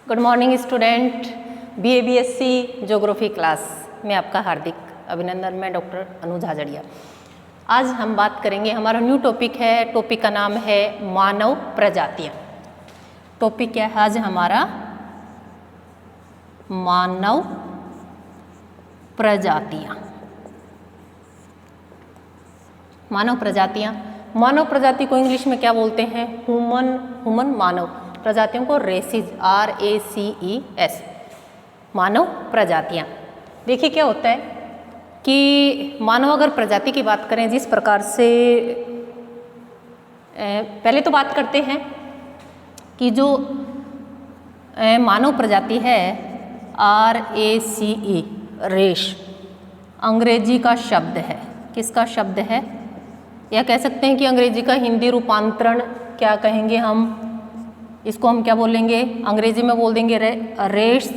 Good morning student. BA BSc geography class में आपका हार्दिक अभिनंदन। मैं डॉक्टर अनु झाझड़िया। आज हम बात करेंगे, हमारा न्यू टॉपिक है, टॉपिक का नाम है मानव प्रजातियां। टॉपिक क्या है आज हमारा? मानव प्रजातियां। मानव प्रजातियां, मानव प्रजाति को इंग्लिश में क्या बोलते हैं? ह्यूमन मानव प्रजातियों को रेसिस, RACES, मानव प्रजातियां। देखिए क्या होता है कि मानव अगर प्रजाति की बात करें, जिस प्रकार से पहले तो बात करते हैं कि जो मानव प्रजाति है RACE, रेश, अंग्रेजी का शब्द है। किसका शब्द है? या कह सकते हैं कि अंग्रेजी का हिंदी रूपांतरण क्या कहेंगे हम? इसको हम क्या बोलेंगे? अंग्रेजी में बोल देंगे रेस,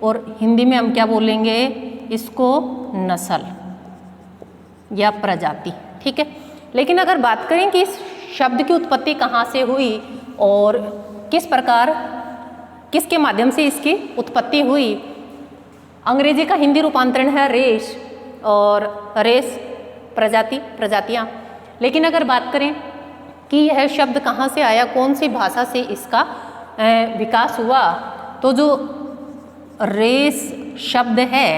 और हिंदी में हम क्या बोलेंगे? इसको नस्ल या प्रजाति। ठीक है, लेकिन अगर बात करें कि इस शब्द की उत्पत्ति कहाँ से हुई और किस प्रकार, किसके माध्यम से इसकी उत्पत्ति हुई, अंग्रेजी का हिंदी रूपांतरण है रेस, और रेस प्रजाति, प्रजातियाँ। लेकिन अगर बात करें कि यह शब्द कहाँ से आया, कौन सी भाषा से इसका विकास हुआ, तो जो रेस शब्द है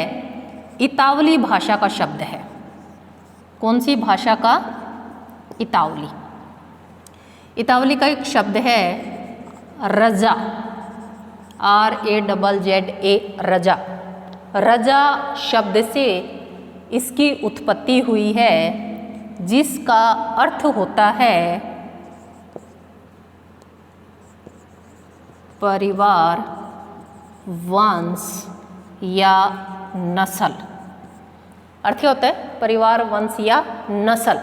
इतावली भाषा का शब्द है। कौन सी भाषा का? इतावली। इतावली का एक शब्द है रजा, RAZZA, रजा। रजा शब्द से इसकी उत्पत्ति हुई है, जिसका अर्थ होता है परिवार, वंश या नस्ल। अर्थ क्या होता है? परिवार, वंश या नस्ल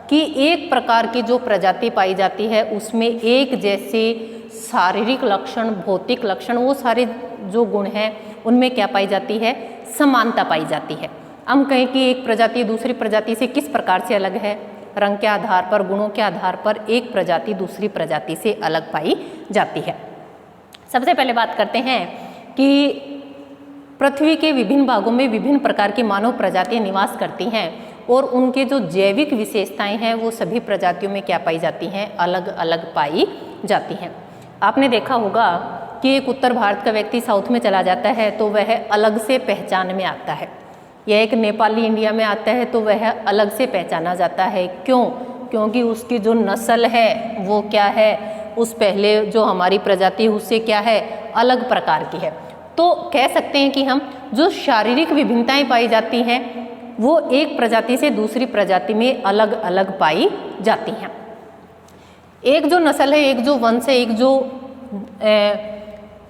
की एक प्रकार की जो प्रजाति पाई जाती है, उसमें एक जैसे शारीरिक लक्षण, भौतिक लक्षण, वो सारे जो गुण हैं उनमें क्या पाई जाती है? समानता पाई जाती है। हम कहें कि एक प्रजाति दूसरी प्रजाति से किस प्रकार से अलग है? रंग के आधार पर, गुणों के आधार पर एक प्रजाति दूसरी प्रजाति से अलग पाई जाती है। सबसे पहले बात करते हैं कि पृथ्वी के विभिन्न भागों में विभिन्न प्रकार की मानव प्रजातियां निवास करती हैं, और उनके जो जैविक विशेषताएं हैं वो सभी प्रजातियों में क्या पाई जाती हैं? अलग अलग पाई जाती हैं। आपने देखा होगा कि एक उत्तर भारत का व्यक्ति साउथ में चला जाता है तो वह अलग से पहचान में आता है, या एक नेपाली इंडिया में आता है तो वह अलग से पहचाना जाता है। क्यों? क्योंकि उसकी जो नस्ल है वो क्या है? उस पहले जो हमारी प्रजाति उससे क्या है? अलग प्रकार की है। तो कह सकते हैं कि हम जो शारीरिक विभिन्नताएं पाई जाती हैं वो एक प्रजाति से दूसरी प्रजाति में अलग अलग पाई जाती हैं। एक जो नस्ल है, एक जो वंश है, एक जो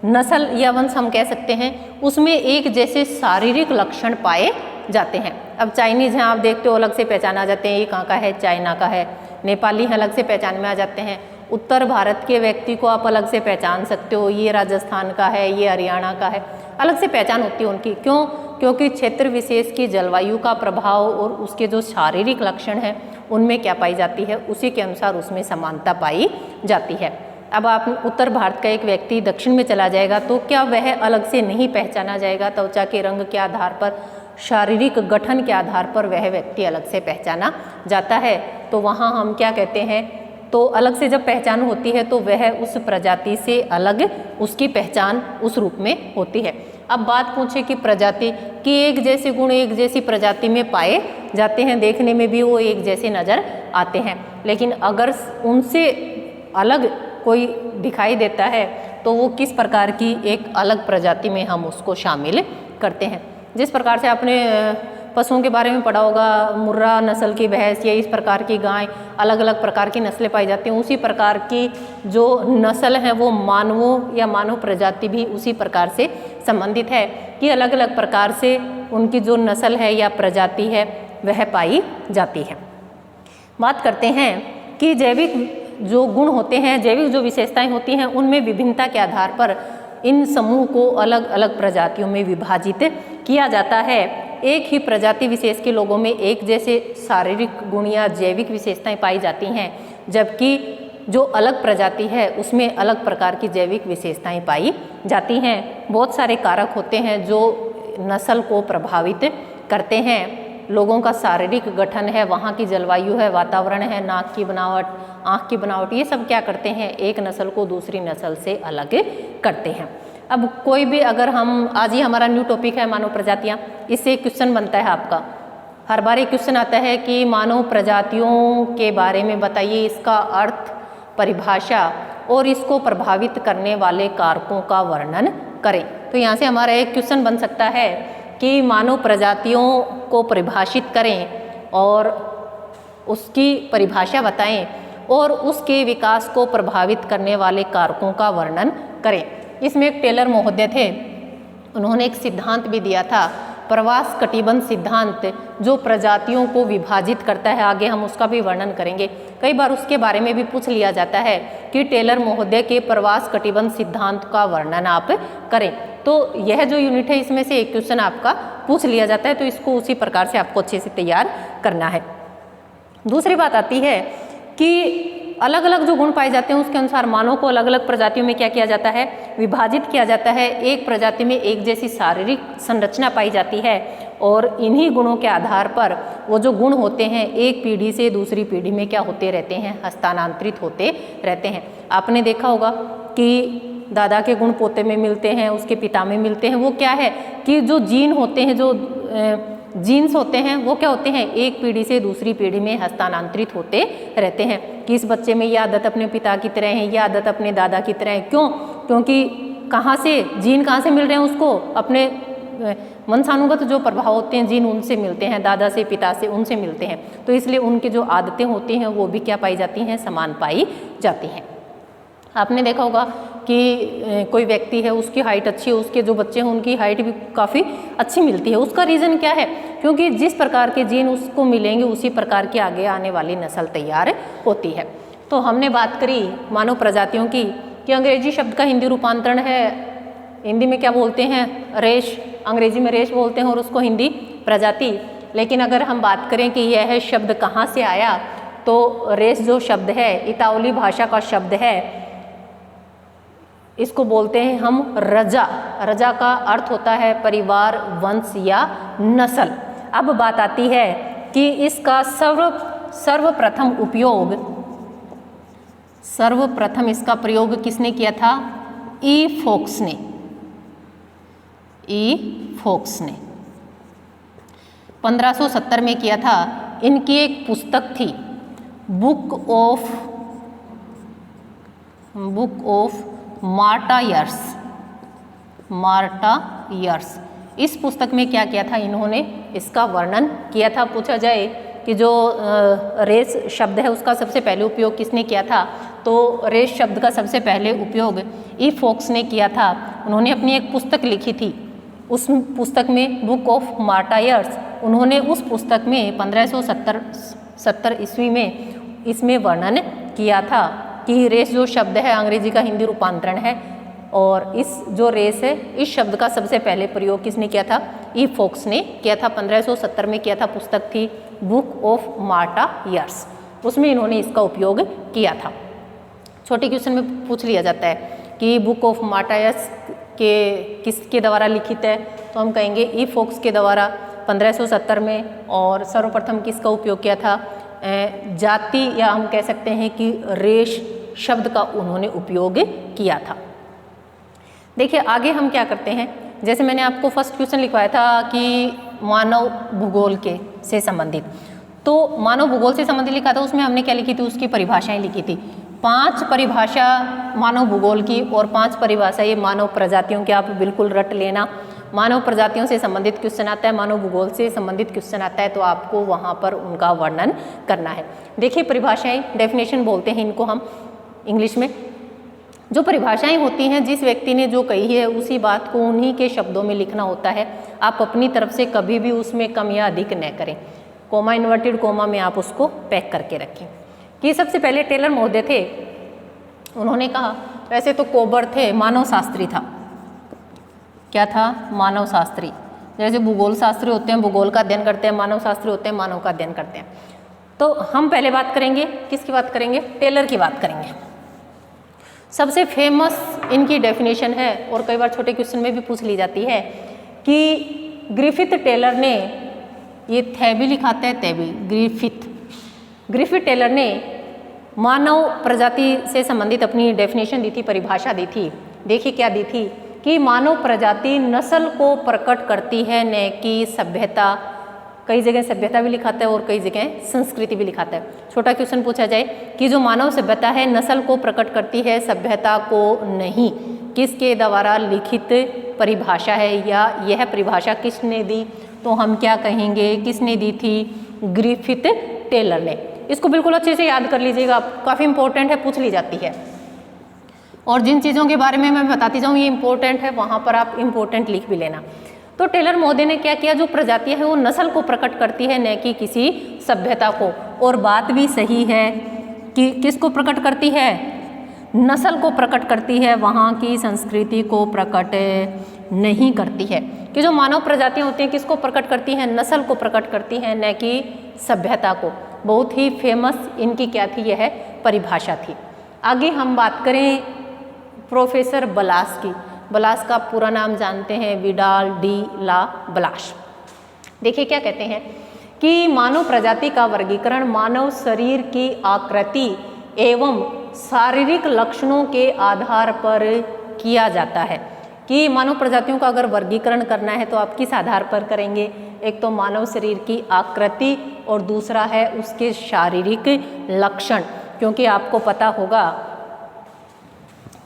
नस्ल या वंश हम कह सकते हैं, उसमें एक जैसे शारीरिक लक्षण पाए जाते हैं। अब चाइनीज़ हैं, आप देखते हो अलग से पहचाना जाते हैं, ये कहाँ का है? चाइना का है। नेपाली हैं, अलग से पहचान में आ जाते हैं। उत्तर भारत के व्यक्ति को आप अलग से पहचान सकते हो, ये राजस्थान का है, ये हरियाणा का है, अलग से पहचान होती है उनकी। क्यों? क्योंकि क्षेत्र विशेष की जलवायु का प्रभाव और उसके जो शारीरिक लक्षण हैं उनमें क्या पाई जाती है? उसी के अनुसार उसमें समानता पाई जाती है। अब आप उत्तर भारत का एक व्यक्ति दक्षिण में चला जाएगा तो क्या वह अलग से नहीं पहचाना जाएगा? त्वचा के रंग के आधार पर, शारीरिक गठन के आधार पर वह व्यक्ति अलग से पहचाना जाता है। तो वहाँ हम क्या कहते हैं? तो अलग से जब पहचान होती है तो वह उस प्रजाति से अलग, उसकी पहचान उस रूप में होती है। अब बात पूछे कि प्रजाति की एक जैसे गुण एक जैसी प्रजाति में पाए जाते हैं, देखने में भी वो एक जैसे नज़र आते हैं, लेकिन अगर उनसे अलग कोई दिखाई देता है तो वो किस प्रकार की एक अलग प्रजाति में हम उसको शामिल करते हैं। जिस प्रकार से आपने पशुओं के बारे में पढ़ा होगा, मुर्रा नस्ल की भैंस या इस प्रकार की गाय, अलग अलग प्रकार की नस्लें पाई जाती हैं, उसी प्रकार की जो नस्ल है वो मानवों या मानव प्रजाति भी उसी प्रकार से संबंधित है कि अलग अलग प्रकार से उनकी जो नस्ल है या प्रजाति है वह पाई जाती है। बात करते हैं कि जैविक जो गुण होते हैं, जैविक जो विशेषताएं होती हैं, उनमें विभिन्नता के आधार पर इन समूह को अलग अलग प्रजातियों में विभाजित किया जाता है। एक ही प्रजाति विशेष के लोगों में एक जैसे शारीरिक गुण या जैविक विशेषताएं पाई जाती हैं, जबकि जो अलग प्रजाति है उसमें अलग प्रकार की जैविक विशेषताएं पाई जाती हैं। बहुत सारे कारक होते हैं जो नस्ल को प्रभावित करते हैं। लोगों का शारीरिक गठन है, वहाँ की जलवायु है, वातावरण है, नाक की बनावट, आँख की बनावट, ये सब क्या करते हैं, एक नस्ल को दूसरी नस्ल से अलग करते हैं। अब कोई भी अगर हम आज ही हमारा न्यू टॉपिक है मानव प्रजातियाँ, इससे एक क्वेश्चन बनता है आपका, हर बार एक क्वेश्चन आता है कि मानव प्रजातियों के बारे में बताइए, इसका अर्थ, परिभाषा और इसको प्रभावित करने वाले कारकों का वर्णन करें। तो यहाँ से हमारा एक क्वेश्चन बन सकता है कि मानव प्रजातियों को परिभाषित करें और उसकी परिभाषा बताएं और उसके विकास को प्रभावित करने वाले कारकों का वर्णन करें। इसमें एक टेलर महोदय थे, उन्होंने एक सिद्धांत भी दिया था, प्रवास कटिबंध सिद्धांत, जो प्रजातियों को विभाजित करता है। आगे हम उसका भी वर्णन करेंगे। कई बार उसके बारे में भी पूछ लिया जाता है कि टेलर महोदय के प्रवास कटिबंध सिद्धांत का वर्णन आप करें। तो यह जो यूनिट है इसमें से एक क्वेश्चन आपका पूछ लिया जाता है, तो इसको उसी प्रकार से आपको अच्छे से तैयार करना है। दूसरी बात आती है कि अलग अलग जो गुण पाए जाते हैं उसके अनुसार मानव को अलग अलग प्रजातियों में क्या किया जाता है, विभाजित किया जाता है। एक प्रजाति में एक जैसी शारीरिक संरचना पाई जाती है और इन्हीं गुणों के आधार पर वो जो गुण होते हैं एक पीढ़ी से दूसरी पीढ़ी में क्या होते रहते हैं, हस्तांतरित होते रहते हैं। आपने देखा होगा कि दादा के गुण पोते में मिलते हैं, उसके पिता में मिलते हैं। वो क्या है कि जो जीन होते हैं, जो जीन्स होते हैं, वो क्या होते हैं, एक पीढ़ी से दूसरी पीढ़ी में हस्तांतरित होते रहते हैं कि इस बच्चे में ये आदत अपने पिता की तरह है, ये आदत अपने दादा की तरह है। क्यों? क्योंकि कहाँ से जीन कहाँ से मिल रहे हैं उसको, अपने वंशानुगत जो प्रभाव होते हैं जीन उनसे मिलते हैं, दादा से, पिता से, उनसे मिलते हैं। तो इसलिए उनकी जो आदतें होती हैं वो भी क्या पाई जाती हैं, समान पाई जाती हैं। आपने देखा होगा कि कोई व्यक्ति है, उसकी हाइट अच्छी है, उसके जो बच्चे हैं उनकी हाइट भी काफ़ी अच्छी मिलती है। उसका रीज़न क्या है? क्योंकि जिस प्रकार के जीन उसको मिलेंगे उसी प्रकार की आगे आने वाली नस्ल तैयार होती है। तो हमने बात करी मानव प्रजातियों की कि अंग्रेजी शब्द का हिंदी रूपांतरण है, हिंदी में क्या बोलते हैं, रेश, अंग्रेजी में रेश बोलते हैं और उसको हिंदी प्रजाति। लेकिन अगर हम बात करें कि यह शब्द कहाँ से आया, तो रेश जो शब्द है इतावली भाषा का शब्द है, इसको बोलते हैं हम रजा। रजा का अर्थ होता है परिवार, वंश या नस्ल। अब बात आती है कि इसका सर्वप्रथम इसका प्रयोग किसने किया था? ई फोक्स ने 1570 में किया था। इनकी एक पुस्तक थी बुक ऑफ मार्टायर्स। इस पुस्तक में क्या किया था, इन्होंने इसका वर्णन किया था। पूछा जाए कि जो रेस शब्द है उसका सबसे पहले उपयोग किसने किया था, तो रेस शब्द का सबसे पहले उपयोग ई फोक्स ने किया था। उन्होंने अपनी एक पुस्तक लिखी थी, उस पुस्तक में बुक ऑफ मार्टायर्स, उन्होंने उस पुस्तक में 1570 ईस्वी में इसमें वर्णन किया था कि रेस जो शब्द है अंग्रेजी का हिंदी रूपांतरण है, और इस जो रेस है इस शब्द का सबसे पहले प्रयोग किसने किया था? ई फोक्स ने किया था। 1570 में किया था। पुस्तक थी बुक ऑफ मार्टायर्स, उसमें इन्होंने इसका उपयोग किया था। छोटे क्वेश्चन में पूछ लिया जाता है कि बुक ऑफ मार्टायर्स के किसके द्वारा लिखित है, तो हम कहेंगे ई फोक्स के द्वारा 1570 में। और सर्वप्रथम किसका उपयोग किया था? जाति या हम कह सकते हैं कि रेश शब्द का उन्होंने उपयोग किया था। देखिए आगे हम क्या करते हैं, जैसे मैंने आपको फर्स्ट क्वेश्चन लिखवाया था कि मानव भूगोल के से संबंधित, तो मानव भूगोल से संबंधित लिखा था, उसमें हमने क्या लिखी थी, उसकी परिभाषाएं लिखी थी। 5 परिभाषा मानव भूगोल की और 5 परिभाषा ये मानव प्रजातियों की, आप बिल्कुल रट लेना। मानव प्रजातियों से संबंधित क्वेश्चन आता है, मानव भूगोल से संबंधित क्वेश्चन आता है, तो आपको वहाँ पर उनका वर्णन करना है। देखिए परिभाषाएं, डेफिनेशन बोलते हैं इनको हम इंग्लिश में। जो परिभाषाएं होती हैं, जिस व्यक्ति ने जो कही है उसी बात को उन्हीं के शब्दों में लिखना होता है। आप अपनी तरफ से कभी भी उसमें कम या अधिक न करें। कोमा, इन्वर्टेड कोमा में आप उसको पैक करके रखें। कि सबसे पहले टेलर महोदय थे, उन्होंने कहा, वैसे तो कोबर थे, मानव शास्त्री था। क्या था? मानव शास्त्री। जैसे भूगोल शास्त्री होते हैं भूगोल का अध्ययन करते हैं, मानव शास्त्री होते हैं मानव का अध्ययन करते हैं। तो हम पहले बात करेंगे, किसकी बात करेंगे? टेलर की बात करेंगे। सबसे फेमस इनकी डेफिनेशन है और कई बार छोटे क्वेश्चन में भी पूछ ली जाती है कि ग्रिफिथ टेलर ने, ये थैबी लिखाते हैं तैबी, ग्रिफिथ टेलर ने मानव प्रजाति से संबंधित अपनी डेफिनेशन दी थी, परिभाषा दी थी। देखिए क्या दी थी कि मानव प्रजाति नस्ल को प्रकट करती है, न कि सभ्यता। कई जगह सभ्यता भी लिखाता है और कई जगह संस्कृति भी लिखाता है। छोटा क्वेश्चन पूछा जाए कि जो मानव सभ्यता है नस्ल को प्रकट करती है, सभ्यता को नहीं, किसके द्वारा लिखित परिभाषा है या यह परिभाषा किसने दी? तो हम क्या कहेंगे, किसने दी थी? ग्रिफिथ टेलर ने। इसको बिल्कुल अच्छे से याद कर लीजिएगा, काफ़ी इंपॉर्टेंट है, पूछ ली जाती है। और जिन चीज़ों के बारे में मैं बताती जाऊँ ये इंपॉर्टेंट है, वहाँ पर आप इंपॉर्टेंट लिख भी लेना। तो टेलर महोदय ने क्या किया, जो प्रजातियां हैं वो नस्ल को प्रकट करती है, न कि किसी सभ्यता को। और बात भी सही है कि किसको प्रकट करती है? नस्ल को प्रकट करती है, वहाँ की संस्कृति को प्रकट नहीं करती है। कि जो मानव प्रजातियां होती हैं किसको प्रकट करती हैं? नस्ल को प्रकट करती हैं, न कि सभ्यता को। बहुत ही फेमस इनकी क्या थी, यह परिभाषा थी। आगे हम बात करें प्रोफेसर बलास की। बलास का पूरा नाम जानते हैं, विडाल डी ला ब्लाश। देखिए क्या कहते हैं कि मानव प्रजाति का वर्गीकरण मानव शरीर की आकृति एवं शारीरिक लक्षणों के आधार पर किया जाता है। कि मानव प्रजातियों का अगर वर्गीकरण करना है तो आप किस आधार पर करेंगे? एक तो मानव शरीर की आकृति और दूसरा है उसके शारीरिक लक्षण। क्योंकि आपको पता होगा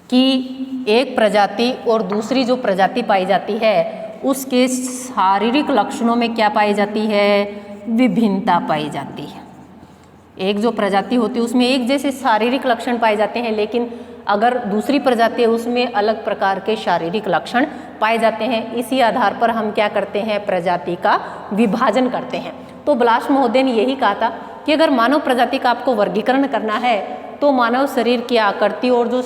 कि एक प्रजाति और दूसरी जो प्रजाति पाई जाती है उसके शारीरिक लक्षणों में क्या पाई जाती है? विभिन्नता पाई जाती है। एक जो प्रजाति होती है उसमें एक जैसे शारीरिक लक्षण पाए जाते हैं, लेकिन अगर दूसरी प्रजाति है उसमें अलग प्रकार के शारीरिक लक्षण पाए जाते हैं। इसी आधार पर हम क्या करते हैं? प्रजाति का विभाजन करते हैं। तो ब्लाश महोदय ने यही कहा था कि अगर मानव प्रजाति का आपको वर्गीकरण करना है तो मानव शरीर की आकृति और जो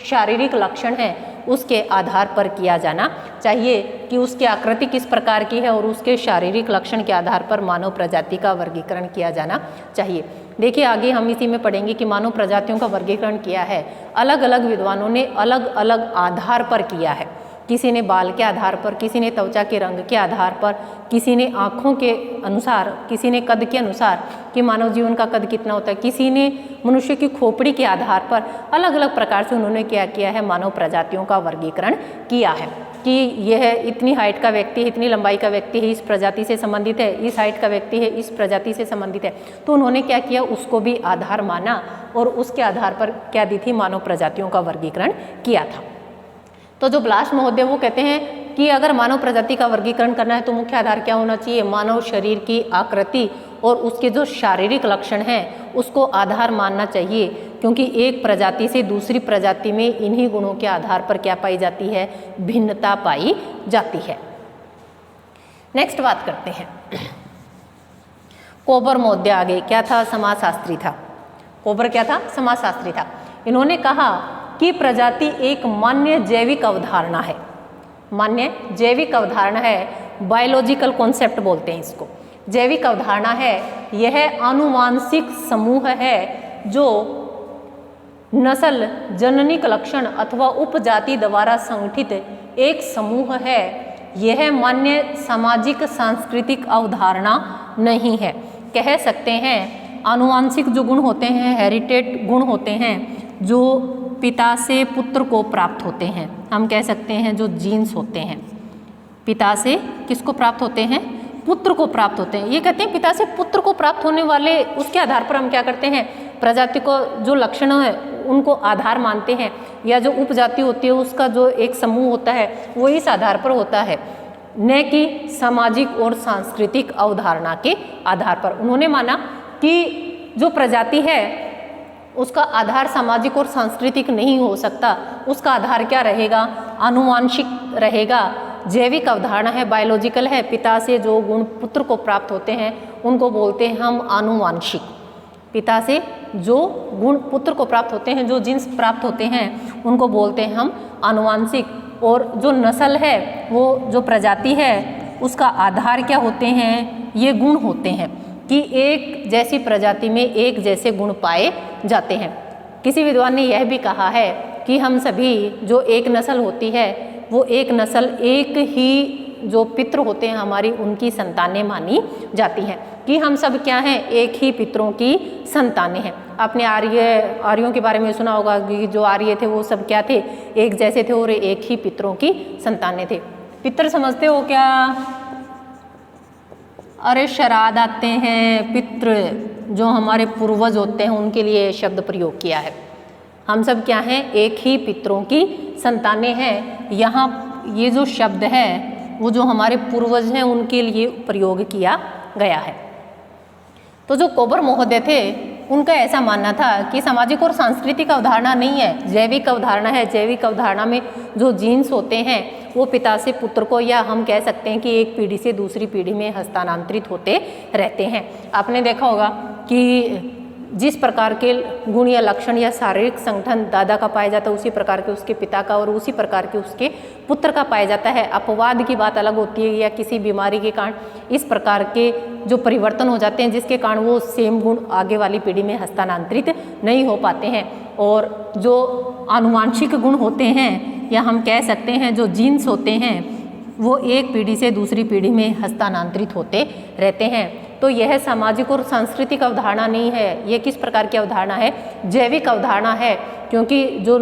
शारीरिक लक्षण है उसके आधार पर किया जाना चाहिए कि उसकी आकृति किस प्रकार की है और उसके शारीरिक लक्षण के आधार पर मानव प्रजाति का वर्गीकरण किया जाना चाहिए। देखिए आगे हम इसी में पढ़ेंगे कि मानव प्रजातियों का वर्गीकरण किया है, अलग अलग विद्वानों ने अलग अलग आधार पर किया है। किसी ने बाल के आधार पर, किसी ने त्वचा के रंग के आधार पर, किसी ने आँखों के अनुसार, किसी ने कद के अनुसार कि मानव जीवन का कद कितना होता है, किसी ने मनुष्य की खोपड़ी के आधार पर, अलग अलग प्रकार से उन्होंने क्या किया है? मानव प्रजातियों का वर्गीकरण किया है कि यह इतनी हाइट का व्यक्ति है, इतनी लंबाई का व्यक्ति है, इस प्रजाति से संबंधित है, इस हाइट का व्यक्ति है, इस प्रजाति से संबंधित है। तो उन्होंने क्या किया? उसको भी आधार माना और उसके आधार पर क्या दी थी? मानव प्रजातियों का वर्गीकरण किया था। तो जो ब्लाश महोदय वो कहते हैं कि अगर मानव प्रजाति का वर्गीकरण करना है तो मुख्य आधार क्या होना चाहिए? मानव शरीर की आकृति और उसके जो शारीरिक लक्षण हैं उसको आधार मानना चाहिए, क्योंकि एक प्रजाति से दूसरी प्रजाति में इन्हीं गुणों के आधार पर क्या पाई जाती है? भिन्नता पाई जाती है। नेक्स्ट बात करते हैं कोबर महोदय। आगे क्या था? समाजशास्त्री था। कोबर क्या था? समाजशास्त्री था। इन्होंने कहा कि प्रजाति एक मान्य जैविक अवधारणा है। मान्य जैविक अवधारणा है, बायोलॉजिकल कॉन्सेप्ट बोलते हैं इसको। जैविक अवधारणा है, यह आनुवांशिक समूह है जो नस्ल, जननिक लक्षण अथवा उपजाति द्वारा संगठित एक समूह है। यह मान्य सामाजिक सांस्कृतिक अवधारणा नहीं है। कह सकते हैं आनुवांशिक जो गुण होते हैं, हेरिटेड गुण होते हैं, जो पिता से पुत्र को प्राप्त होते हैं, हम कह सकते हैं जो जीन्स होते हैं, पिता से किसको प्राप्त होते हैं? पुत्र को प्राप्त होते हैं। ये कहते हैं पिता से पुत्र को प्राप्त होने वाले, उसके आधार पर हम क्या करते हैं? प्रजाति को जो लक्षण है उनको आधार मानते हैं, या जो उपजाति होती है उसका जो एक समूह होता है वो इस आधार पर होता है, न कि सामाजिक और सांस्कृतिक अवधारणा के आधार पर। उन्होंने माना कि जो प्रजाति है उसका आधार सामाजिक और सांस्कृतिक नहीं हो सकता, उसका आधार क्या रहेगा? आनुवांशिक रहेगा। जैविक अवधारणा है, बायोलॉजिकल है, पिता से जो गुण पुत्र को प्राप्त होते हैं उनको बोलते हैं हम आनुवांशिक। पिता से जो गुण पुत्र को प्राप्त होते हैं, जो जीन्स प्राप्त होते हैं उनको बोलते हैं हम आनुवांशिक। और जो नस्ल है, वो जो प्रजाति है उसका आधार क्या होते हैं? ये गुण होते हैं। कि एक जैसी प्रजाति में एक जैसे गुण पाए जाते हैं। किसी विद्वान ने यह भी कहा है कि हम सभी जो एक नस्ल होती है वो एक नस्ल एक ही जो पितृ होते हैं हमारी उनकी संतानें मानी जाती हैं, कि हम सब क्या हैं, एक ही पितरों की संतानें हैं। आपने आर्यों के बारे में सुना होगा कि जो आर्य थे वो सब क्या थे, एक जैसे थे और एक ही पितरों की संतानें थे। पितृ समझते हो क्या? अरे श्राद्ध आते हैं, पितृ जो हमारे पूर्वज होते हैं उनके लिए शब्द प्रयोग किया है। हम सब क्या हैं, एक ही पितरों की संतानें हैं। यहाँ ये जो शब्द है वो जो हमारे पूर्वज हैं उनके लिए प्रयोग किया गया है। तो जो कोबर महोदय थे उनका ऐसा मानना था कि सामाजिक और सांस्कृतिक अवधारणा नहीं है, जैविक अवधारणा है। जैविक अवधारणा में जो जीन्स होते हैं वो पिता से पुत्र को, या हम कह सकते हैं कि एक पीढ़ी से दूसरी पीढ़ी में हस्तांतरित होते रहते हैं। आपने देखा होगा कि जिस प्रकार के गुण या लक्षण या शारीरिक संगठन दादा का पाया जाता है उसी प्रकार के उसके पिता का और उसी प्रकार के उसके पुत्र का पाया जाता है। अपवाद की बात अलग होती है, या किसी बीमारी के कारण इस प्रकार के जो परिवर्तन हो जाते हैं जिसके कारण वो सेम गुण आगे वाली पीढ़ी में हस्तांतरित नहीं हो पाते हैं। और जो आनुवांशिक गुण होते हैं या हम कह सकते हैं जो जीन्स होते हैं वो एक पीढ़ी से दूसरी पीढ़ी में हस्तांतरित होते रहते हैं। तो यह सामाजिक और सांस्कृतिक अवधारणा नहीं है, यह किस प्रकार की अवधारणा है, जैविक अवधारणा है। क्योंकि जो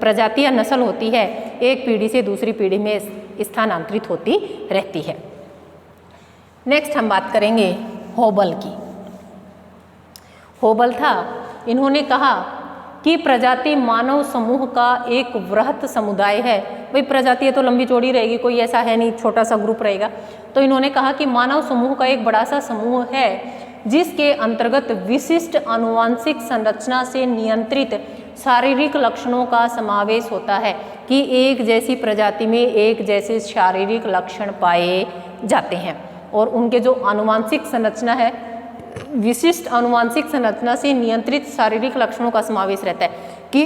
प्रजाति या नस्ल होती है एक पीढ़ी से दूसरी पीढ़ी में स्थानांतरित होती रहती है। नेक्स्ट हम बात करेंगे होबल की। होबल था, इन्होंने कहा कि प्रजाति मानव समूह का एक वृहत समुदाय है। भाई प्रजाति है तो लंबी चौड़ी रहेगी, कोई ऐसा है नहीं छोटा सा ग्रुप रहेगा। तो इन्होंने कहा कि मानव समूह का एक बड़ा सा समूह है जिसके अंतर्गत विशिष्ट आनुवंशिक संरचना से नियंत्रित शारीरिक लक्षणों का समावेश होता है, कि एक जैसी प्रजाति में एक जैसे शारीरिक लक्षण पाए जाते हैं और उनके जो आनुवंशिक संरचना है, विशिष्ट आनुवंशिक संरचना से नियंत्रित शारीरिक लक्षणों का समावेश रहता है। कि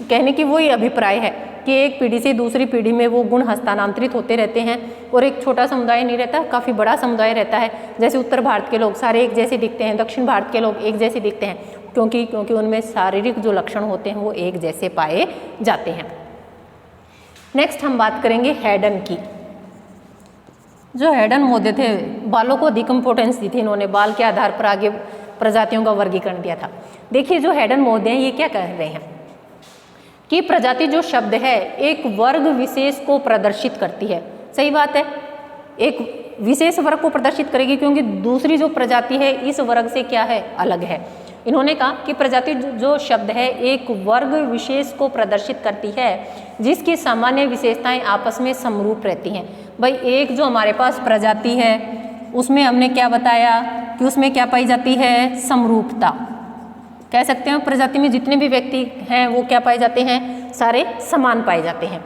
कहने की वही अभिप्राय है कि एक पीढ़ी से दूसरी पीढ़ी में वो गुण हस्तांतरित होते रहते हैं और एक छोटा समुदाय नहीं रहता, काफ़ी बड़ा समुदाय रहता है। जैसे उत्तर भारत के लोग सारे एक जैसे दिखते हैं, दक्षिण भारत के लोग एक जैसे दिखते हैं, क्योंकि उनमें शारीरिक जो लक्षण होते हैं वो एक जैसे पाए जाते हैं। नेक्स्ट हम बात करेंगे हैडन की। जो हैडन महोदय थे बालों को अधिक इम्पोर्टेंस दी थी, इन्होंने बाल के आधार पर आगे प्रजातियों का वर्गीकरण दिया था। देखिए जो हैडन महोदय हैं ये क्या कह रहे हैं कि प्रजाति जो शब्द है एक वर्ग विशेष को प्रदर्शित करती है। सही बात है, एक विशेष वर्ग को प्रदर्शित करेगी क्योंकि दूसरी जो प्रजाति है इस वर्ग से क्या है, अलग है। इन्होंने कहा कि प्रजाति जो शब्द है एक वर्ग विशेष को प्रदर्शित करती है जिसकी सामान्य विशेषताएं आपस में समरूप रहती हैं। भाई एक जो हमारे पास प्रजाति है उसमें हमने क्या बताया कि उसमें क्या पाई जाती है, समरूपता। कह सकते हैं प्रजाति में जितने भी व्यक्ति हैं वो क्या पाए जाते हैं, सारे समान पाए जाते हैं।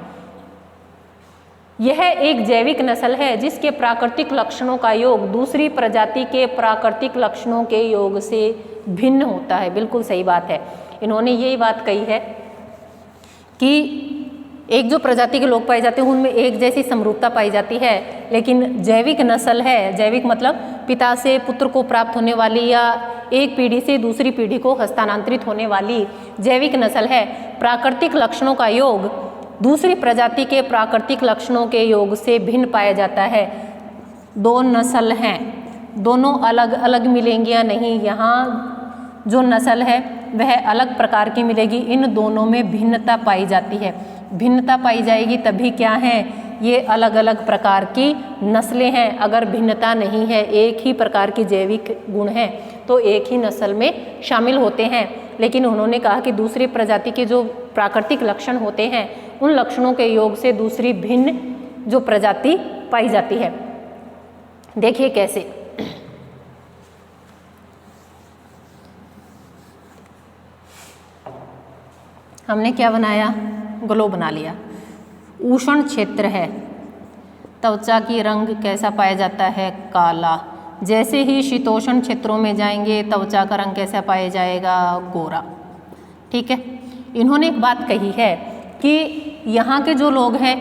यह एक जैविक नस्ल है जिसके प्राकृतिक लक्षणों का योग दूसरी प्रजाति के प्राकृतिक लक्षणों के योग से भिन्न होता है। बिल्कुल सही बात है, इन्होंने यही बात कही है कि एक जो प्रजाति के लोग पाए जाते हैं उनमें एक जैसी समरूपता पाई जाती है, लेकिन जैविक नस्ल है, जैविक मतलब पिता से पुत्र को प्राप्त होने वाली या एक पीढ़ी से दूसरी पीढ़ी को हस्तांतरित होने वाली जैविक नस्ल है। प्राकृतिक लक्षणों का योग दूसरी प्रजाति के प्राकृतिक लक्षणों के योग से भिन्न पाया जाता है। दो नस्ल हैं, दोनों अलग अलग मिलेंगी या नहीं, यहाँ जो नस्ल है वह अलग प्रकार की मिलेगी, इन दोनों में भिन्नता पाई जाती है। भिन्नता पाई जाएगी तभी क्या है, ये अलग अलग प्रकार की नस्लें हैं। अगर भिन्नता नहीं है, एक ही प्रकार के जैविक गुण हैं तो एक ही नस्ल में शामिल होते हैं। लेकिन उन्होंने कहा कि दूसरी प्रजाति के जो प्राकृतिक लक्षण होते हैं उन लक्षणों के योग से दूसरी भिन्न जो प्रजाति पाई जाती है। देखिए कैसे, हमने क्या बनाया, ग्लोब बना लिया। उष्ण क्षेत्र है, त्वचा की रंग कैसा पाया जाता है, काला। जैसे ही शीतोष्ण क्षेत्रों में जाएंगे त्वचा का रंग कैसा पाया जाएगा, गोरा। ठीक है, इन्होंने एक बात कही है कि यहाँ के जो लोग हैं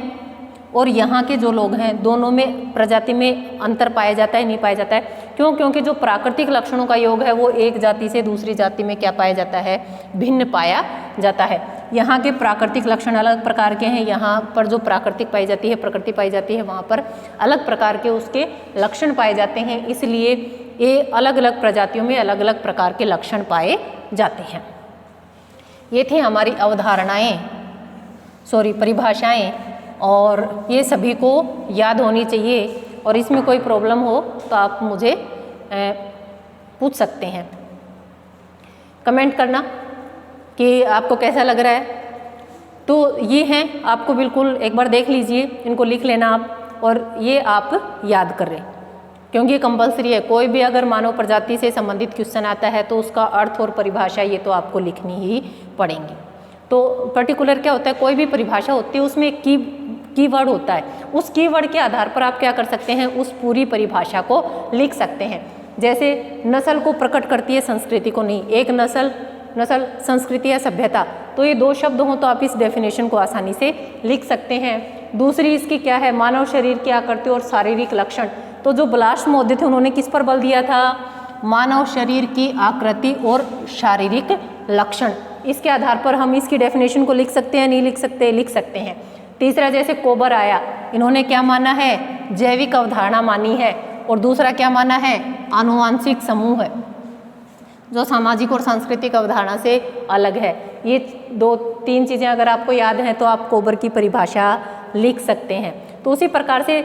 और यहाँ के जो लोग हैं दोनों में प्रजाति में अंतर पाया जाता है, नहीं पाया जाता है। क्यों? क्योंकि जो प्राकृतिक लक्षणों का योग है वो एक जाति से दूसरी जाति में क्या पाया जाता है? भिन्न पाया जाता है। यहाँ के प्राकृतिक लक्षण अलग प्रकार के हैं, यहाँ पर जो प्राकृतिक पाई जाती है, प्रकृति पाई जाती है, वहाँ पर अलग प्रकार के उसके लक्षण पाए जाते हैं। इसलिए ये अलग अलग प्रजातियों में अलग अलग प्रकार के लक्षण पाए जाते हैं। ये थे हमारी अवधारणाएं, परिभाषाएं, और ये सभी को याद होनी चाहिए। और इसमें कोई प्रॉब्लम हो तो आप मुझे पूछ सकते हैं, कमेंट करना कि आपको कैसा लग रहा है। तो ये हैं, आपको बिल्कुल एक बार देख लीजिए, इनको लिख लेना आप, और ये आप याद कर रहे, क्योंकि ये कंपलसरी है। कोई भी अगर मानव प्रजाति से संबंधित क्वेश्चन आता है तो उसका अर्थ और परिभाषा ये तो आपको लिखनी ही पड़ेंगी। तो पर्टिकुलर क्या होता है, कोई भी परिभाषा होती है उसमें एक कीवर्ड होता है, उस कीवर्ड के आधार पर आप क्या कर सकते हैं, उस पूरी परिभाषा को लिख सकते हैं। जैसे नस्ल को प्रकट करती है, संस्कृति को नहीं। एक नस्ल संस्कृति या सभ्यता, तो ये दो शब्द हों तो आप इस डेफिनेशन को आसानी से लिख सकते हैं। दूसरी इसकी क्या है, मानव शरीर की आकृति और शारीरिक लक्षण। तो जो ब्लास्ट महोदय थे उन्होंने किस पर बल दिया था? मानव शरीर की आकृति और शारीरिक लक्षण। इसके आधार पर हम इसकी डेफिनेशन को लिख सकते हैं, नहीं लिख सकते? लिख सकते हैं। तीसरा जैसे कोबर आया, इन्होंने क्या माना है? जैविक अवधारणा मानी है। और दूसरा क्या माना है? आनुवांशिक समूह है, जो सामाजिक और सांस्कृतिक अवधारणा से अलग है। ये 2-3 चीज़ें अगर आपको याद हैं तो आप कोबर की परिभाषा लिख सकते हैं। तो उसी प्रकार से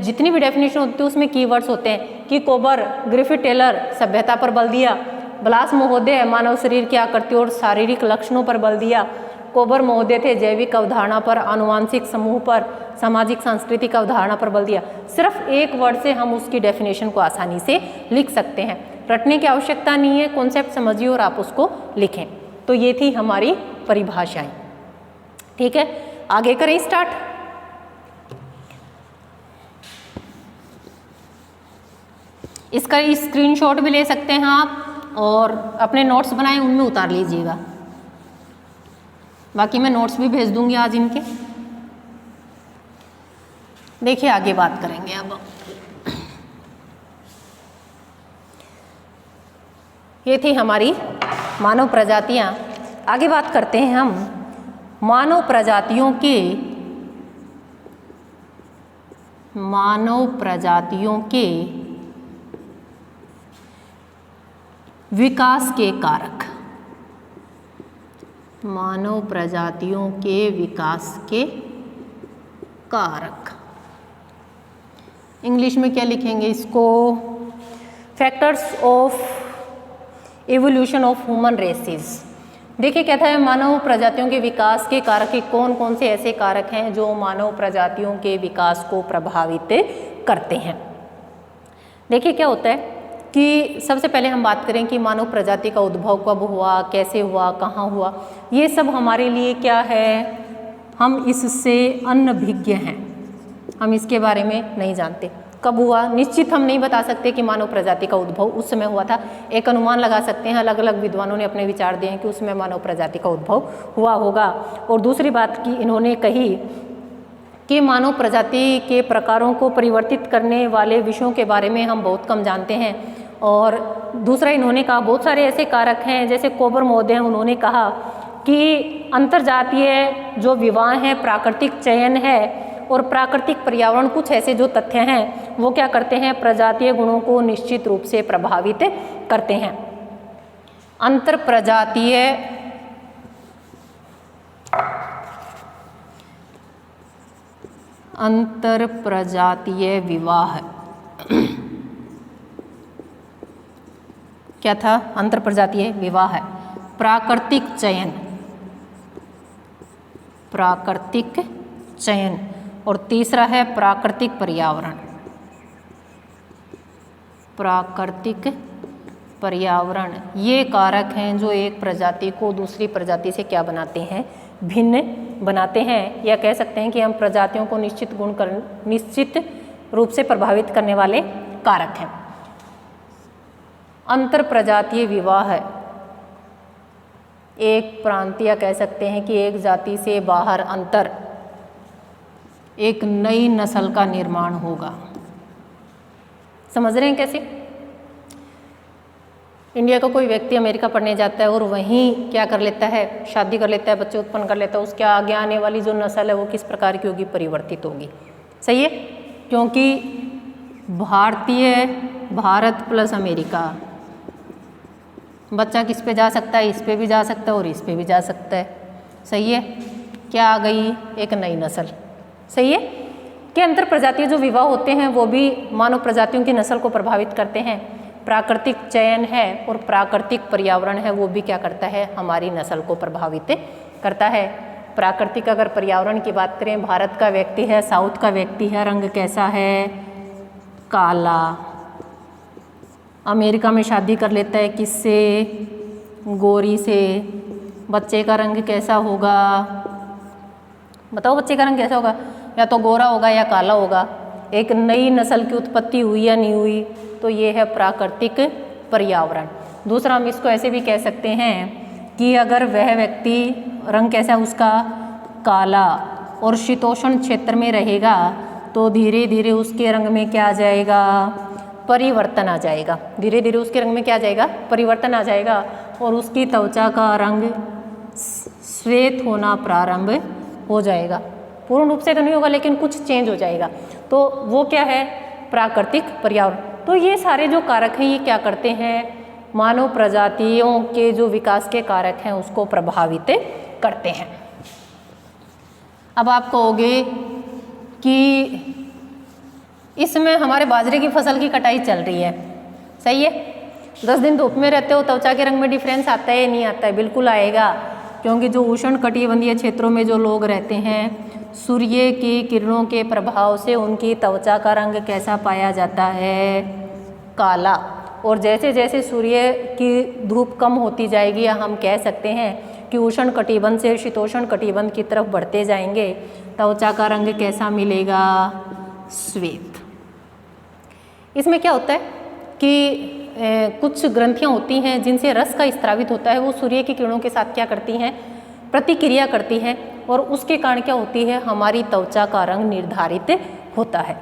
जितनी भी डेफिनेशन होती है उसमें कीवर्ड्स होते हैं कि कोबर, ग्रिफिथ टेलर सभ्यता पर बल दिया, ब्लास महोदय मानव शरीर की आकृति और शारीरिक लक्षणों पर बल दिया, कोबर महोदय थे जैविक अवधारणा पर, आनुवांशिक समूह पर, सामाजिक सांस्कृतिक अवधारणा पर बल दिया। सिर्फ एक वर्ड से हम उसकी डेफिनेशन को आसानी से लिख सकते हैं, रटने की आवश्यकता नहीं है, कॉन्सेप्ट समझिए और आप उसको लिखें। तो ये थी हमारी परिभाषाएं। ठीक है, आगे करें स्टार्ट। इसका स्क्रीनशॉट भी ले सकते हैं आप और अपने नोट्स बनाएं, उनमें उतार लीजिएगा। बाकी मैं नोट्स भी भेज दूंगी आज इनके। देखिए आगे बात करेंगे अब। ये थी हमारी मानव प्रजातियां। आगे बात करते हैं हम मानव प्रजातियों के विकास के कारक। मानव प्रजातियों के विकास के कारक इंग्लिश में क्या लिखेंगे इसको? Factors of evolution of human races. देखिए क्या था, मानव प्रजातियों के विकास के कारक के कौन कौन से ऐसे कारक हैं जो मानव प्रजातियों के विकास को प्रभावित करते हैं। देखिए क्या होता है कि सबसे पहले हम बात करें कि मानव प्रजाति का उद्भव कब हुआ, कैसे हुआ, कहाँ हुआ। ये सब हमारे लिए क्या है, हम इससे अनभिज्ञ हैं, हम इसके बारे में नहीं जानते। कब हुआ निश्चित हम नहीं बता सकते कि मानव प्रजाति का उद्भव उस समय हुआ था। एक अनुमान लगा सकते हैं, अलग अलग विद्वानों ने अपने विचार दिए हैं कि उसमें मानव प्रजाति का उद्भव हुआ होगा। और दूसरी बात की इन्होंने कही कि मानव प्रजाति के प्रकारों को परिवर्तित करने वाले विषयों के बारे में हम बहुत कम जानते हैं। और दूसरा इन्होंने कहा बहुत सारे ऐसे कारक हैं, जैसे कोबर महोदय उन्होंने कहा कि अंतरजातीय जो विवाह है, प्राकृतिक चयन है और प्राकृतिक पर्यावरण, कुछ ऐसे जो तथ्य हैं वो क्या करते हैं, प्रजातीय गुणों को निश्चित रूप से प्रभावित करते हैं। अंतरप्रजातीय विवाह क्या था? अंतरप्रजातीय विवाह है, प्राकृतिक चयन, और तीसरा है प्राकृतिक पर्यावरण। ये कारक हैं जो एक प्रजाति को दूसरी प्रजाति से क्या बनाते हैं, भिन्न बनाते हैं, या कह सकते हैं कि हम प्रजातियों को निश्चित रूप से प्रभावित करने वाले कारक हैं। अंतरप्रजातीय विवाह है एक प्रांतीय, कह सकते हैं कि एक जाति से बाहर एक नई नस्ल का निर्माण होगा। समझ रहे हैं कैसे? इंडिया का कोई व्यक्ति अमेरिका पढ़ने जाता है और वहीं क्या कर लेता है, शादी कर लेता है, बच्चे उत्पन्न कर लेता है, उसके आगे आने वाली जो नस्ल है वो किस प्रकार की होगी, परिवर्तित होगी। सही है, क्योंकि भारत प्लस अमेरिका, बच्चा किस पे जा सकता है, इस पे भी जा सकता है और इस पे भी जा सकता है। सही है, क्या आ गई, एक नई नस्ल। सही है, कि अंतर प्रजातीय जो विवाह होते हैं वो भी मानव प्रजातियों की नस्ल को प्रभावित करते हैं। प्राकृतिक चयन है और प्राकृतिक पर्यावरण है वो भी क्या करता है, हमारी नस्ल को प्रभावित करता है। प्राकृतिक अगर पर्यावरण की बात करें, भारत का व्यक्ति है, साउथ का व्यक्ति है, रंग कैसा है, काला। अमेरिका में शादी कर लेता है किससे, गोरी से। बच्चे का रंग कैसा होगा, बताओ बच्चे का रंग कैसा होगा, या तो गोरा होगा या काला होगा। एक नई नस्ल की उत्पत्ति हुई या नहीं हुई, तो ये है प्राकृतिक पर्यावरण। दूसरा हम इसको ऐसे भी कह सकते हैं कि अगर वह व्यक्ति रंग कैसा है उसका, काला, और शीतोष्ण क्षेत्र में रहेगा तो धीरे धीरे उसके रंग में क्या आ जाएगा, परिवर्तन आ जाएगा। धीरे धीरे उसके रंग में क्या आ जाएगा, परिवर्तन आ जाएगा और उसकी त्वचा का रंग श्वेत होना प्रारंभ हो जाएगा। पूर्ण रूप से तो नहीं होगा लेकिन कुछ चेंज हो जाएगा। तो वो क्या है, प्राकृतिक पर्यावरण। तो ये सारे जो कारक हैं ये क्या करते हैं, मानव प्रजातियों के जो विकास के कारक हैं उसको प्रभावित करते हैं। अब आप कहोगे कि इसमें हमारे बाजरे की फसल की कटाई चल रही है, सही है, 10 दिन धूप में रहते हो, त्वचा के रंग में डिफरेंस आता है या नहीं आता है, बिल्कुल आएगा। क्योंकि जो उष्ण कटिबंधीय क्षेत्रों में जो लोग रहते हैं, सूर्य की किरणों के प्रभाव से उनकी त्वचा का रंग कैसा पाया जाता है, काला। और जैसे जैसे सूर्य की धूप कम होती जाएगी, या हम कह सकते हैं कि उष्ण कटिबंध से शीतोष्ण कटिबंध की तरफ बढ़ते जाएंगे, त्वचा का रंग कैसा मिलेगा, श्वेत। इसमें क्या होता है कि कुछ ग्रंथियां होती हैं जिनसे रस का स्त्रावित होता है, वो सूर्य की किरणों के साथ क्या करती हैं, प्रतिक्रिया करती हैं, और उसके कारण क्या होती है, हमारी त्वचा का रंग निर्धारित होता है।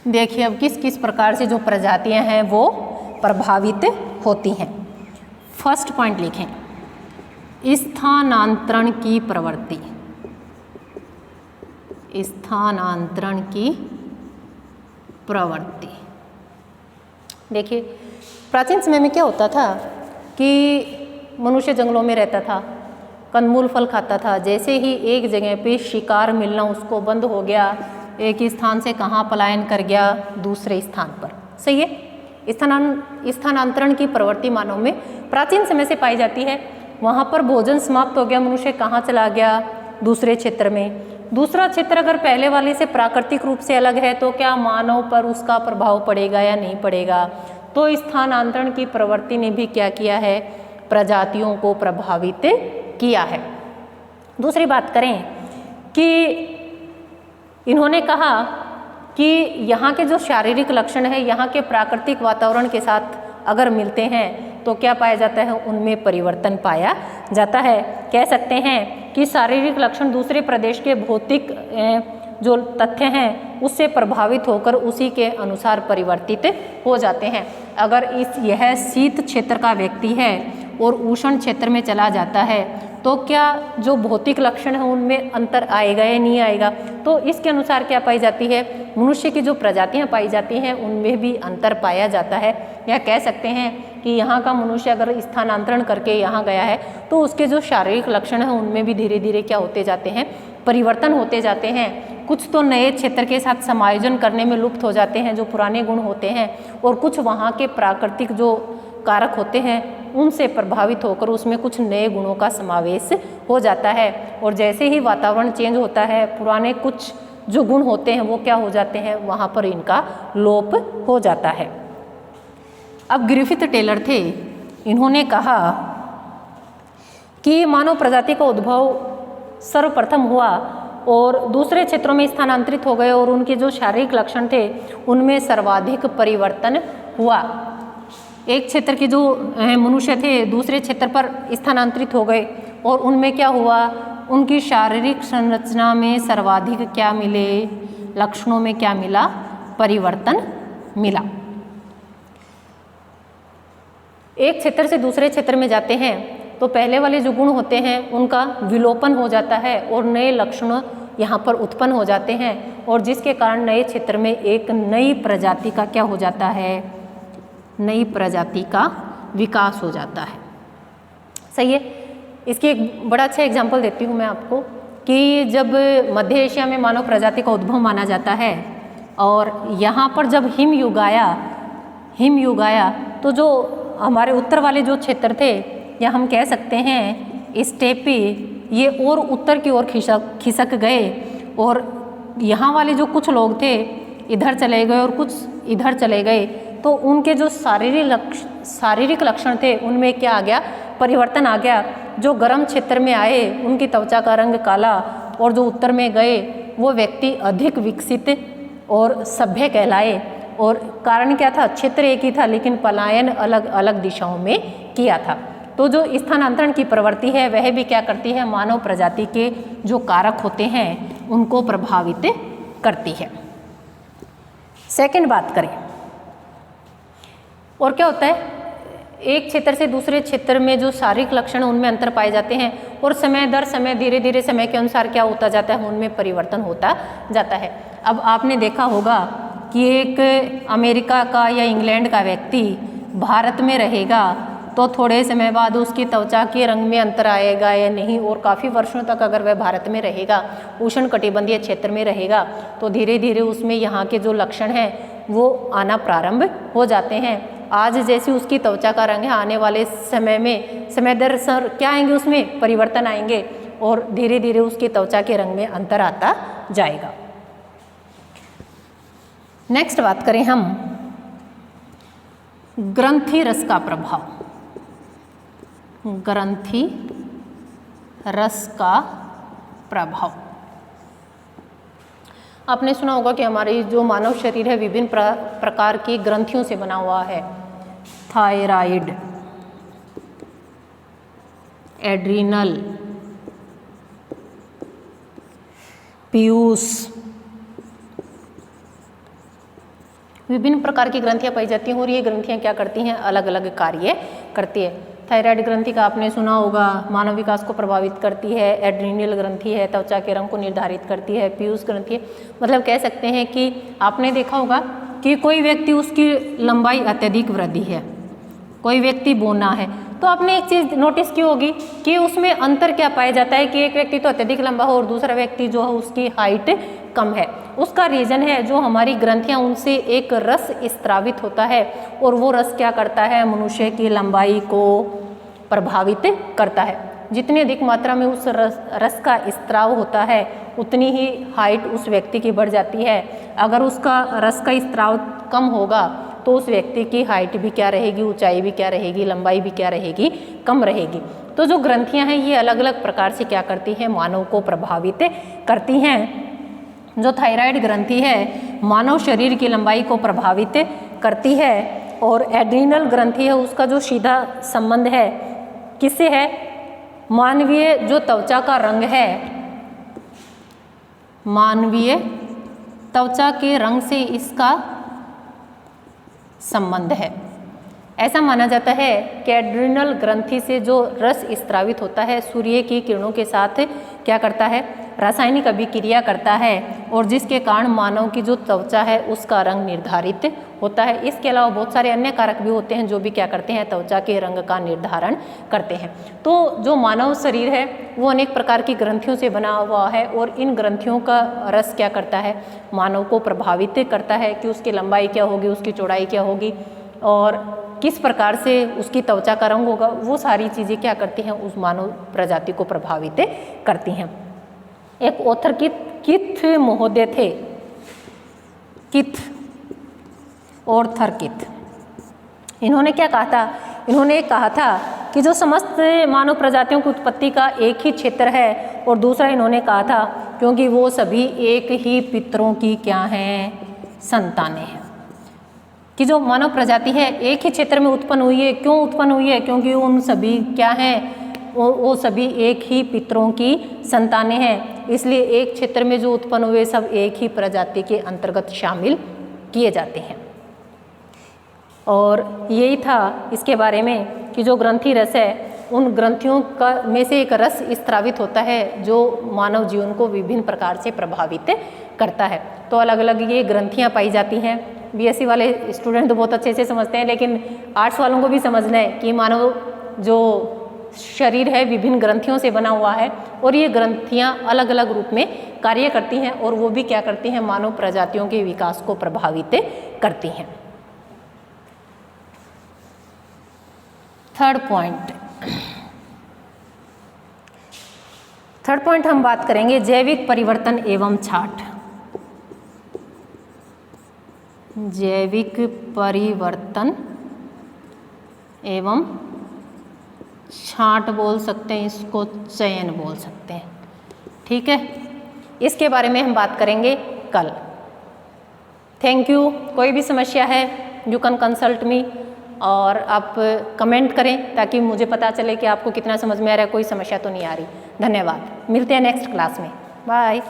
देखिए अब किस किस प्रकार से जो प्रजातियां हैं वो प्रभावित होती हैं। फर्स्ट पॉइंट लिखें, स्थानांतरण की प्रवृत्ति। स्थानांतरण की प्रवृत्ति। देखिए प्राचीन समय में क्या होता था कि मनुष्य जंगलों में रहता था, कंदमूल फल खाता था। जैसे ही एक जगह पे शिकार मिलना उसको बंद हो गया, एक स्थान से कहाँ पलायन कर गया, दूसरे स्थान पर। सही है, स्थानांतरण की प्रवृत्ति मानव में प्राचीन समय से पाई जाती है। वहाँ पर भोजन समाप्त हो गया, मनुष्य कहाँ चला गया, दूसरे क्षेत्र में। दूसरा क्षेत्र अगर पहले वाले से प्राकृतिक रूप से अलग है तो क्या मानव पर उसका प्रभाव पड़ेगा या नहीं पड़ेगा। तो स्थानांतरण की प्रवृत्ति ने भी क्या किया है, प्रजातियों को प्रभावित किया है। दूसरी बात करें कि इन्होंने कहा कि यहाँ के जो शारीरिक लक्षण है, यहाँ के प्राकृतिक वातावरण के साथ अगर मिलते हैं तो क्या पाया जाता है, उनमें परिवर्तन पाया जाता है। कह सकते हैं कि शारीरिक लक्षण दूसरे प्रदेश के भौतिक जो तथ्य हैं उससे प्रभावित होकर उसी के अनुसार परिवर्तित हो जाते हैं। अगर यह शीत क्षेत्र का व्यक्ति है और उष्ण क्षेत्र में चला जाता है तो क्या जो भौतिक लक्षण है उनमें अंतर आएगा या नहीं आएगा। तो इसके अनुसार क्या पाई जाती है, मनुष्य की जो प्रजातियां पाई जाती हैं उनमें भी अंतर पाया जाता है। या कह सकते हैं कि यहाँ का मनुष्य अगर स्थानांतरण करके यहाँ गया है तो उसके जो शारीरिक लक्षण हैं उनमें भी धीरे धीरे क्या होते जाते हैं, परिवर्तन होते जाते हैं। कुछ तो नए क्षेत्र के साथ समायोजन करने में लुप्त हो जाते हैं जो पुराने गुण होते हैं, और कुछ वहाँ के प्राकृतिक जो कारक होते हैं उनसे प्रभावित होकर उसमें कुछ नए गुणों का समावेश हो जाता है। और जैसे ही वातावरण चेंज होता है, पुराने कुछ जो गुण होते हैं वो क्या हो जाते हैं, वहाँ पर इनका लोप हो जाता है। अब ग्रिफिथ टेलर थे, इन्होंने कहा कि मानव प्रजाति का उद्भव सर्वप्रथम हुआ और दूसरे क्षेत्रों में स्थानांतरित हो गए और उनके जो शारीरिक लक्षण थे उनमें सर्वाधिक परिवर्तन हुआ। एक क्षेत्र के जो मनुष्य थे दूसरे क्षेत्र पर स्थानांतरित हो गए और उनमें क्या हुआ, उनकी शारीरिक संरचना में सर्वाधिक क्या मिले, लक्षणों में क्या मिला, परिवर्तन मिला। एक क्षेत्र से दूसरे क्षेत्र में जाते हैं तो पहले वाले जो गुण होते हैं उनका विलोपन हो जाता है और नए लक्षण यहाँ पर उत्पन्न हो जाते हैं, और जिसके कारण नए क्षेत्र में एक नई प्रजाति का क्या हो जाता है, नई प्रजाति का विकास हो जाता है। सही है। इसकी एक बड़ा अच्छा एग्जाम्पल देती हूँ मैं आपको कि जब मध्य एशिया में मानव प्रजाति का उद्भव माना जाता है और यहाँ पर जब हिमयुग आया तो जो हमारे उत्तर वाले जो क्षेत्र थे, या हम कह सकते हैं स्टेपी, ये और उत्तर की ओर खिसक गए, और यहाँ वाले जो कुछ लोग थे इधर चले गए और कुछ इधर चले गए, तो उनके जो शारीरिक लक्षण थे उनमें क्या आ गया, परिवर्तन आ गया। जो गर्म क्षेत्र में आए उनकी त्वचा का रंग काला, और जो उत्तर में गए वो व्यक्ति अधिक विकसित और सभ्य कहलाए। और कारण क्या था, क्षेत्र एक ही था लेकिन पलायन अलग अलग दिशाओं में किया था। तो जो स्थानांतरण की प्रवृत्ति है वह भी क्या करती है, मानव प्रजाति के जो कारक होते हैं उनको प्रभावित करती है। सेकंड बात करें, और क्या होता है, एक क्षेत्र से दूसरे क्षेत्र में जो शारीरिक लक्षण उनमें अंतर पाए जाते हैं, और समय दर समय धीरे धीरे समय के अनुसार क्या होता जाता है, उनमें परिवर्तन होता जाता है। अब आपने देखा होगा कि एक अमेरिका का या इंग्लैंड का व्यक्ति भारत में रहेगा तो थोड़े समय बाद उसकी त्वचा के रंग में अंतर आएगा या नहीं, और काफ़ी वर्षों तक अगर वह भारत में रहेगा, उष्ण कटिबंधीय क्षेत्र में रहेगा, तो धीरे धीरे उसमें यहाँ के जो लक्षण हैं वो आना प्रारंभ हो जाते हैं। आज जैसी उसकी त्वचा का रंग है, आने वाले समय में समय दर क्या आएंगे, उसमें परिवर्तन आएंगे, और धीरे धीरे उसकी त्वचा के रंग में अंतर आता जाएगा। नेक्स्ट बात करें हम ग्रंथि रस का प्रभाव। ग्रंथि रस का प्रभाव, आपने सुना होगा कि हमारी जो मानव शरीर है विभिन्न प्रकार की ग्रंथियों से बना हुआ है। थायराइड, एड्रिनल, पीयूष, विभिन्न प्रकार की ग्रंथियां पाई जाती हैं, और ये ग्रंथियां क्या करती हैं, अलग अलग कार्य करती है। थायराइड ग्रंथि का आपने सुना होगा, मानव विकास को प्रभावित करती है। एड्रिनल ग्रंथि है, त्वचा के रंग को निर्धारित करती है। पीयूष ग्रंथि है, मतलब कह सकते हैं कि आपने देखा होगा कि कोई व्यक्ति उसकी लंबाई अत्यधिक वृद्धि है, कोई व्यक्ति बौना है, तो आपने एक चीज़ नोटिस की होगी कि उसमें अंतर क्या पाया जाता है कि एक व्यक्ति तो अत्यधिक लंबा हो और दूसरा व्यक्ति जो है उसकी हाइट कम है। उसका रीज़न है जो हमारी ग्रंथियां उनसे एक रस स्त्रावित होता है, और वो रस क्या करता है, मनुष्य की लंबाई को प्रभावित करता है। जितनी अधिक मात्रा में उस रस का स्त्राव होता है उतनी ही हाइट उस व्यक्ति की बढ़ जाती है। अगर उसका रस का स्त्राव कम होगा तो उस व्यक्ति की हाइट भी क्या रहेगी, ऊंचाई भी क्या रहेगी, लंबाई भी क्या रहेगी, कम रहेगी। तो जो ग्रंथियां हैं ये अलग अलग प्रकार से क्या करती हैं, मानव को प्रभावित करती हैं। जो थायराइड ग्रंथि है मानव शरीर की लंबाई को प्रभावित करती है, और एड्रिनल ग्रंथि है उसका जो सीधा संबंध है किससे है, मानवीय जो त्वचा का रंग है, मानवीय त्वचा के रंग से इसका संबंध है। ऐसा माना जाता है कि एड्रिनल ग्रंथि से जो रस स्त्रावित होता है सूर्य की किरणों के साथ क्या करता है, रासायनिक अभिक्रिया करता है, और जिसके कारण मानव की जो त्वचा है उसका रंग निर्धारित होता है। इसके अलावा बहुत सारे अन्य कारक भी होते हैं जो भी क्या करते हैं, त्वचा के रंग का निर्धारण करते हैं। तो जो मानव शरीर है वो अनेक प्रकार की ग्रंथियों से बना हुआ है, और इन ग्रंथियों का रस क्या करता है, मानव को प्रभावित करता है कि उसकी लंबाई क्या होगी, उसकी चौड़ाई क्या होगी, और किस प्रकार से उसकी त्वचा का रंग होगा। वो सारी चीज़ें क्या करती हैं, उस मानव प्रजाति को प्रभावित करती हैं। एक ऑथर किथ महोदय थे, किथ और थरकिथ, इन्होंने क्या कहा था, इन्होंने कहा था कि जो समस्त मानव प्रजातियों की उत्पत्ति का एक ही क्षेत्र है, और दूसरा इन्होंने कहा था क्योंकि वो सभी एक ही पितरों की क्या हैं, संतानें हैं। कि जो मानव प्रजाति है एक ही क्षेत्र में उत्पन्न हुई है। क्यों उत्पन्न हुई है, क्योंकि उन सभी क्या हैं, वो सभी एक ही पितरों की संतानें हैं, इसलिए एक क्षेत्र में जो उत्पन्न हुए सब एक ही प्रजाति के अंतर्गत शामिल किए जाते हैं। और यही था इसके बारे में कि जो ग्रंथि रस है उन ग्रंथियों का में से एक रस स्त्रावित होता है जो मानव जीवन को विभिन्न प्रकार से प्रभावित करता है। तो अलग अलग ये ग्रंथियाँ पाई जाती हैं। बीएससी वाले स्टूडेंट तो बहुत अच्छे से समझते हैं, लेकिन आर्ट्स वालों को भी समझना है कि मानव जो शरीर है विभिन्न ग्रंथियों से बना हुआ है और ये ग्रंथियाँ अलग अलग रूप में कार्य करती हैं और वो भी क्या करती हैं, मानव प्रजातियों के विकास को प्रभावित करती हैं। थर्ड पॉइंट हम बात करेंगे जैविक परिवर्तन एवं छांट। जैविक परिवर्तन एवं छांट बोल सकते हैं, इसको चयन बोल सकते हैं। ठीक है, इसके बारे में हम बात करेंगे कल। Thank you. कोई भी समस्या है यू कैन कंसल्ट मी, और आप कमेंट करें ताकि मुझे पता चले कि आपको कितना समझ में आ रहा है, कोई समस्या तो नहीं आ रही। धन्यवाद। मिलते हैं नेक्स्ट क्लास में। बाय।